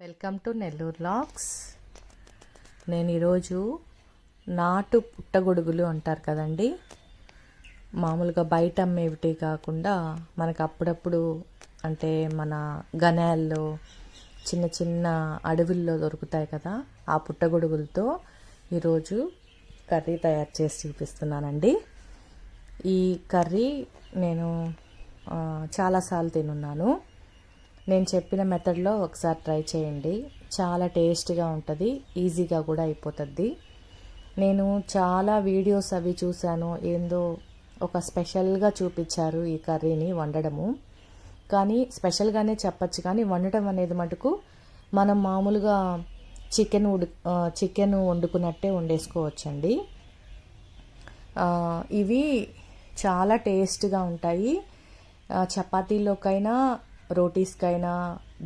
Welcome to Nellore logs. నేను ఈరోజు నాటు పుట్టగొడుగులు అంటారు కదండి, మామూలుగా బయట అమ్మేవిటి కాకుండా మనకు అప్పుడప్పుడు అంటే మన గనాల్లో చిన్న చిన్న అడవుల్లో దొరుకుతాయి కదా, ఆ పుట్టగొడుగులతో ఈరోజు కర్రీ తయారు చేసి చూపిస్తున్నానండి. ఈ కర్రీ నేను చాలాసార్లు తినున్నాను. నేను చెప్పిన మెథడ్లో ఒకసారి ట్రై చేయండి, చాలా టేస్ట్గా ఉంటుంది, ఈజీగా కూడా అయిపోతుంది. నేను చాలా వీడియోస్ అవి చూశాను, ఏందో ఒక స్పెషల్గా చూపించారు ఈ కర్రీని వండడము. కానీ స్పెషల్గానే చెప్పచ్చు, కానీ వండటం అనేది మటుకు మనం మామూలుగా చికెన్ వండుకున్నట్టే వండేసుకోవచ్చండి. ఇవి చాలా టేస్ట్గా ఉంటాయి. చపాతీలోకైనా, రోటీస్కైనా,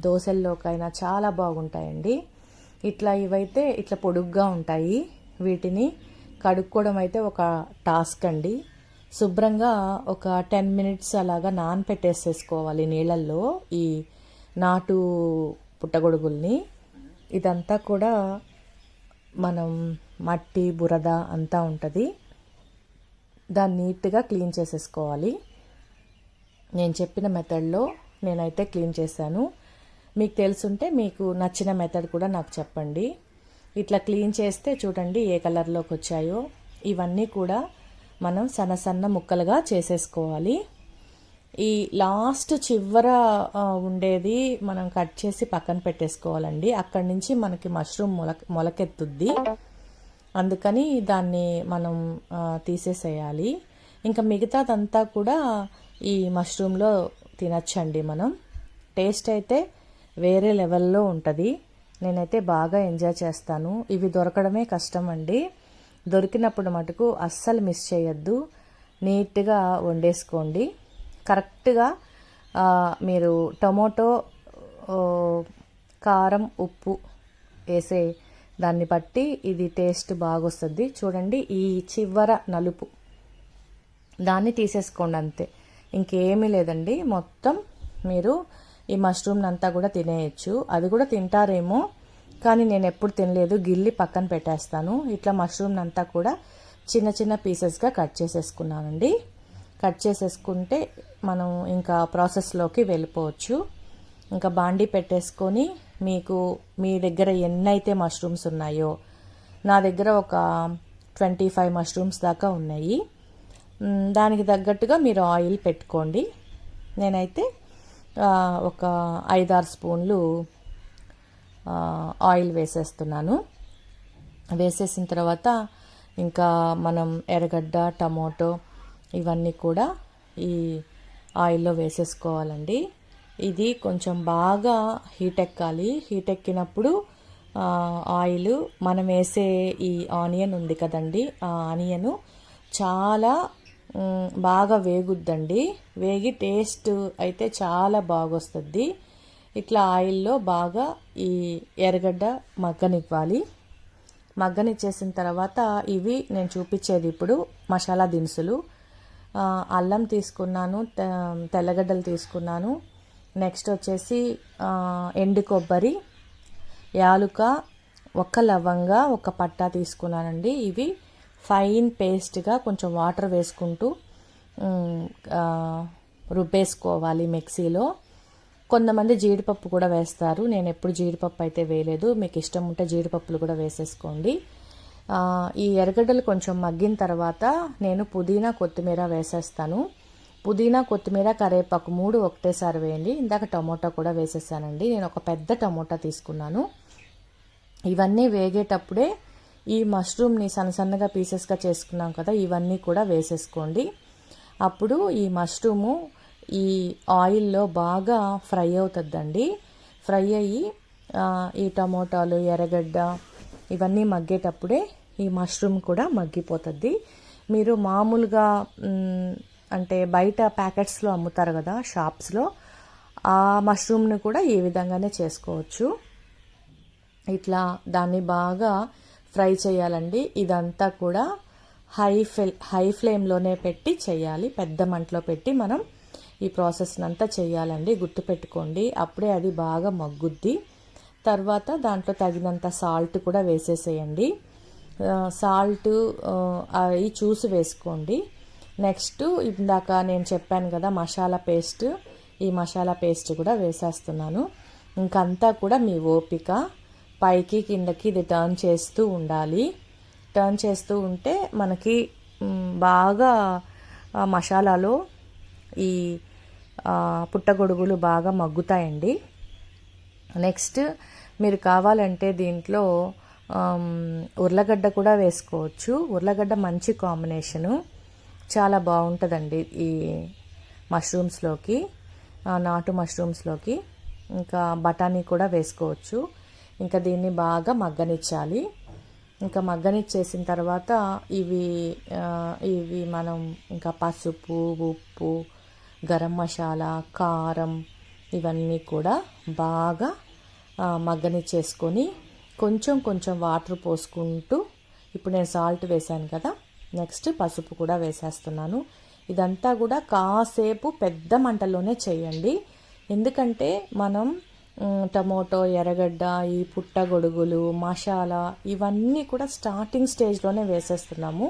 దోశల్లోకైనా చాలా బాగుంటాయండి. ఇవైతే ఇట్లా పొడుగ్గా ఉంటాయి. వీటిని కడుక్కోవడం అయితే ఒక టాస్క్ అండి. శుభ్రంగా ఒక 10 minutes అలాగా నానపెట్టేసేసుకోవాలి నీళ్ళల్లో ఈ నాటు పుట్టగొడుగుల్ని. ఇదంతా కూడా మనం మట్టి బురద అంతా ఉంటుంది, దాన్ని నీట్గా క్లీన్ చేసేసుకోవాలి. నేను చెప్పిన మెథడ్లో నేనైతే క్లీన్ చేశాను. మీకు తెలుసుంటే మీకు నచ్చిన మెథడ్ కూడా నాకు చెప్పండి. ఇట్లా క్లీన్ చేస్తే చూడండి ఏ కలర్లోకి వచ్చాయో. ఇవన్నీ కూడా మనం సన్న సన్న ముక్కలుగా చేసేసుకోవాలి. ఈ లాస్ట్ చివర ఉండేది మనం కట్ చేసి పక్కన పెట్టేసుకోవాలండి. అక్కడి నుంచి మనకి మష్రూమ్ మొలకెత్తుద్ది, అందుకని దాన్ని మనం తీసేసేయాలి. ఇంకా మిగతాదంతా కూడా ఈ మష్రూమ్లో తినచ్చండి మనం. టేస్ట్ అయితే వేరే లెవెల్లో ఉంటుంది. నేనైతే బాగా ఎంజాయ్ చేస్తాను. ఇవి దొరకడమే కష్టం అండి. దొరికినప్పుడు మటుకు అస్సలు మిస్ చేయొద్దు, నీట్గా వండేసుకోండి. కరెక్ట్గా మీరు టొమాటో, కారం, ఉప్పు వేసే దాన్ని బట్టి ఇది టేస్ట్ బాగా వస్తుంది. చూడండి ఈ చివర నలుపు దాన్ని తీసేసుకోండి, అంతే, ఇంకేమీ లేదండి. మొత్తం మీరు ఈ మష్రూమ్ అంతా కూడా తినేయచ్చు. అది కూడా తింటారేమో, కానీ నేను ఎప్పుడు తినలేదు, గిల్లి పక్కన పెట్టేస్తాను. ఇట్లా మష్రూమ్ అంతా కూడా చిన్న చిన్న పీసెస్గా కట్ చేసేసుకున్నానండి. కట్ చేసేసుకుంటే మనం ఇంకా ప్రాసెస్లోకి వెళ్ళిపోవచ్చు. ఇంకా బాండీ పెట్టేసుకొని మీ దగ్గర ఎన్నైతే మష్రూమ్స్ ఉన్నాయో, నా దగ్గర ఒక 25 మష్రూమ్స్ దాకా ఉన్నాయి. దానికి తగ్గట్టుగా మీరు ఆయిల్ పెట్టుకోండి. నేనైతే ఒక 5-6 స్పూన్లు ఆయిల్ వేసేస్తున్నాను. వేసేసిన తర్వాత ఇంకా మనం ఎర్రగడ్డ, టమోటో ఇవన్నీ కూడా ఈ ఆయిల్లో వేసేసుకోవాలండి. ఇది కొంచెం బాగా హీట్ ఎక్కాలి. హీట్ ఎక్కినప్పుడు ఆయిల్ మనం వేసే ఈ ఆనియన్ ఉంది కదండి, ఆ ఆనియన్ చాలా బాగా వేగుద్దండి. వేగి టేస్ట్ అయితే చాలా బాగొస్తుంది. ఇట్లా ఆయిల్లో బాగా ఈ ఎర్రగడ్డ మగ్గనివ్వాలి. మగ్గనిచ్చేసిన తర్వాత ఇవి నేను చూపించేది ఇప్పుడు మసాలా దినుసులు. అల్లం తీసుకున్నాను, తెల్లగడ్డలు తీసుకున్నాను. నెక్స్ట్ వచ్చేసి ఎండు కొబ్బరి, యాలుక, ఒక లవంగ, ఒక పట్టా తీసుకున్నానండి. ఇవి ఫైన్ పేస్ట్గా కొంచెం వాటర్ వేసుకుంటూ రుబ్బేసుకోవాలి మిక్సీలో. కొంతమంది జీడిపప్పు కూడా వేస్తారు, నేను ఎప్పుడు జీడిపప్పు అయితే వేయలేదు. మీకు ఇష్టం ఉంటే జీడిపప్పులు కూడా వేసేసుకోండి. ఈ ఎర్రగడ్డలు కొంచెం మగ్గిన తర్వాత నేను పుదీనా, కొత్తిమీర వేసేస్తాను. పుదీనా, కొత్తిమీర, కరివేపాకు 3 ఒకటేసారి వేయండి. ఇందాక టమోటా కూడా వేసేసానండి. నేను ఒక పెద్ద టమోటా తీసుకున్నాను. ఇవన్నీ వేగేటప్పుడే ఈ మష్రూమ్ని సన్నగా పీసెస్గా చేసుకున్నాం కదా, ఇవన్నీ కూడా వేసేసుకోండి. అప్పుడు ఈ మష్రూము ఈ ఆయిల్లో బాగా ఫ్రై అవుతుందండి. ఫ్రై అయ్యి ఈ టమోటాలు, ఎర్రగడ్డ ఇవన్నీ మగ్గేటప్పుడే ఈ మష్రూమ్ కూడా మగ్గిపోతుంది. మీరు మామూలుగా అంటే బయట ప్యాకెట్స్లో అమ్ముతారు కదా షాప్స్లో, ఆ మష్రూమ్ని కూడా ఈ విధంగానే చేసుకోవచ్చు. ఇట్లా దాన్ని బాగా ఫ్రై చేయాలండి. ఇదంతా కూడా హై ఫ్లేమ్లోనే పెట్టి చేయాలి. పెద్ద మంటలో పెట్టి మనం ఈ ప్రాసెస్ని అంతా చేయాలండి. గుర్తుపెట్టుకోండి, అప్పుడే అది బాగా మగ్గుద్ది. తర్వాత దాంట్లో తగినంత సాల్ట్ కూడా వేసేసేయండి. సాల్ట్ అవి చూసి వేసుకోండి. నెక్స్ట్ ఇందాక నేను చెప్పాను కదా మసాలా పేస్ట్, ఈ మసాలా పేస్ట్ కూడా వేసేస్తున్నాను. ఇంకంతా కూడా మీ ఓపిక, పైకి కిందకి ఇది టర్న్ చేస్తూ ఉండాలి. టర్న్ చేస్తూ ఉంటే మనకి బాగా మసాలాలో ఈ పుట్టగొడుగులు బాగా మగ్గుతాయండి. నెక్స్ట్ మీరు కావాలంటే దీంట్లో ఉర్లగడ్డ కూడా వేసుకోవచ్చు. ఉర్లగడ్డ మంచి కాంబినేషను, చాలా బాగుంటుందండి ఈ మష్రూమ్స్లోకి, నాటు మష్రూమ్స్లోకి. ఇంకా బఠానీ కూడా వేసుకోవచ్చు. ఇంకా దీన్ని బాగా మగ్గనిచ్చాలి. ఇంకా మగ్గనిచ్చేసిన తర్వాత ఇవి మనం ఇంకా పసుపు, ఉప్పు, గరం మసాలా, కారం ఇవన్నీ కూడా బాగా మగ్గనిచ్చేసుకొని కొంచెం కొంచెం వాటర్ పోసుకుంటూ, ఇప్పుడు నేను సాల్ట్ వేసాను కదా, నెక్స్ట్ పసుపు కూడా వేసేస్తున్నాను. ఇదంతా కూడా కాసేపు పెద్ద మంటలోనే చేయండి. ఎందుకంటే మనం టమోటో, ఎర్రగడ్డ, ఈ పుట్టగొడుగులు, మసాలా ఇవన్నీ కూడా స్టార్టింగ్ స్టేజ్లోనే వేసేస్తున్నాము.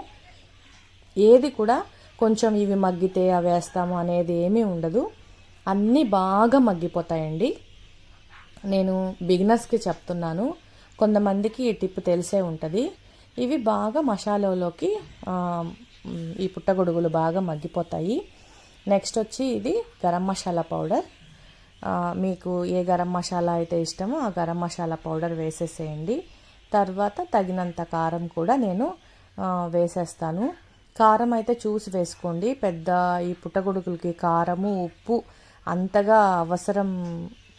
ఏది కూడా కొంచెం ఇవి మగ్గితే అవి వేస్తాము అనేది ఏమీ ఉండదు. అన్నీ బాగా మగ్గిపోతాయండి. నేను బిగినర్స్కి చెప్తున్నాను, కొంతమందికి ఈ టిప్ తెలిసే ఉంటుంది. ఇవి బాగా మసాలాలోకి ఈ పుట్టగొడుగులు బాగా మగ్గిపోతాయి. నెక్స్ట్ వచ్చి ఇది గరం మసాలా పౌడర్. మీకు ఏ గరం మసాలా అయితే ఇష్టమో ఆ గరం మసాలా పౌడర్ వేసేసేయండి. తర్వాత తగినంత కారం కూడా నేను వేసేస్తాను. కారం అయితే చూసి వేసుకోండి. పెద్ద ఈ పుట్టగొడుగులకి కారము, ఉప్పు అంతగా అవసరం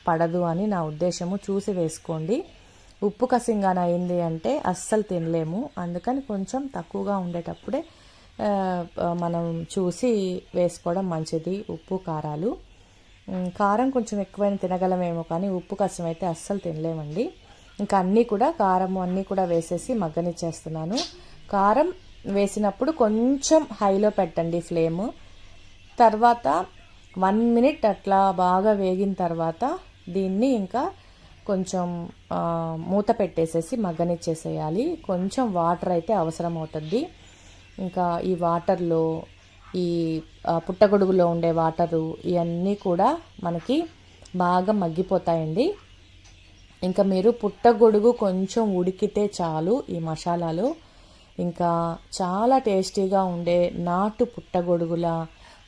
పడదు అని నా ఉద్దేశము. చూసి వేసుకోండి. ఉప్పు కసింగాన అయింది అంటే అస్సలు తినలేము. అందుకని కొంచెం తక్కువగా ఉండేటప్పుడే మనం చూసి వేసుకోవడం మంచిది. ఉప్పు కారాలు, కారం కొంచెం ఎక్కువైనా తినగలమేమో కానీ ఉప్పు కసం అయితే అస్సలు తినలేమండి. ఇంకా అన్నీ కూడా కారం అన్నీ కూడా వేసేసి మగ్గనిచ్చేస్తున్నాను. కారం వేసినప్పుడు కొంచెం హైలో పెట్టండి ఫ్లేమ్. తర్వాత 1 మినిట్ అట్లా బాగా వేగిన తర్వాత దీన్ని ఇంకా కొంచెం మూత పెట్టేసేసి మగ్గనిచ్చేసేయాలి. కొంచెం వాటర్ అయితే అవసరం అవుతుంది. ఇంకా ఈ వాటర్లో ఈ పుట్టగొడుగులో ఉండే వాటరు ఇవన్నీ కూడా మనకి బాగా మగ్గిపోతాయండి. ఇంకా మీరు పుట్టగొడుగు కొంచెం ఉడికితే చాలు ఈ మసాలాలో ఇంకా చాలా టేస్టీగా ఉండే నాటు పుట్టగొడుగుల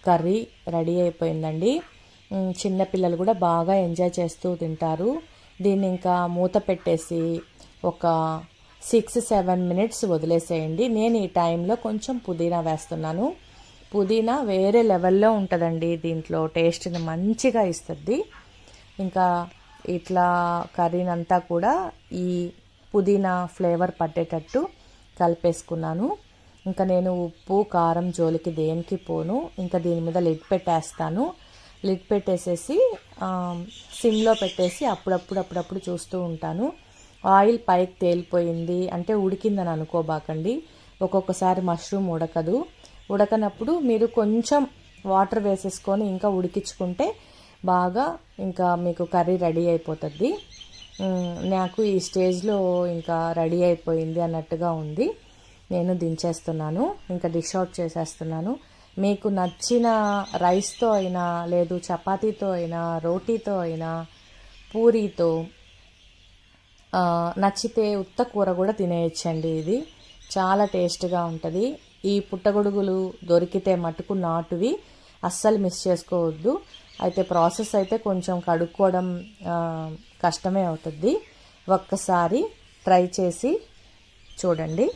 కర్రీ రెడీ అయిపోయిందండి. చిన్నపిల్లలు కూడా బాగా ఎంజాయ్ చేస్తూ తింటారు. దీన్ని ఇంకా మూత పెట్టేసి ఒక 6-7 మినిట్స్ వదిలేసేయండి. నేను ఈ టైంలో కొంచెం పుదీనా వేస్తున్నాను. పుదీనా వేరే లెవెల్లో ఉంటుందండి, దీంట్లో టేస్ట్ని మంచిగా ఇస్తుంది. ఇంకా ఇట్లా కర్రీనంతా కూడా ఈ పుదీనా ఫ్లేవర్ పట్టేటట్టు కలిపేసుకున్నాను. ఇంకా నేను ఉప్పు కారం జోలికి దేనికి పోను. ఇంకా దీని మీద లిడ్ పెట్టేస్తాను. లిడ్ పెట్టేసేసి సిమ్లో పెట్టేసి అప్పుడప్పుడు చూస్తూ ఉంటాను. ఆయిల్ పైకి తేలిపోయింది అంటే ఉడికిందని అనుకోబాకండి. ఒక్కొక్కసారి మష్రూమ్ ఉడకనప్పుడు మీరు కొంచెం వాటర్ వేసేసుకొని ఇంకా ఉడికించుకుంటే బాగా ఇంకా మీకు కర్రీ రెడీ అయిపోతుంది. నాకు ఈ స్టేజ్లో ఇంకా రెడీ అయిపోయింది అన్నట్టుగా ఉంది. నేను దించేస్తున్నాను, ఇంకా డిష్ అవుట్ చేసేస్తున్నాను. మీకు నచ్చిన రైస్తో అయినా, లేదు చపాతీతో అయినా, రోటీతో అయినా, పూరీతో, నచ్చితే ఉత్త కూర కూడా తినేయచ్చండి. ఇది చాలా టేస్ట్గా ఉంటుంది. ఈ పుట్టగొడుగులు దొరికితే మటుకు నాటువి అస్సలు మిస్ చేసుకోవద్దు. అయితే ప్రాసెస్ అయితే కొంచెం కడుక్కోవడం కష్టమే అవుతుంది. ఒక్కసారి ట్రై చేసి చూడండి.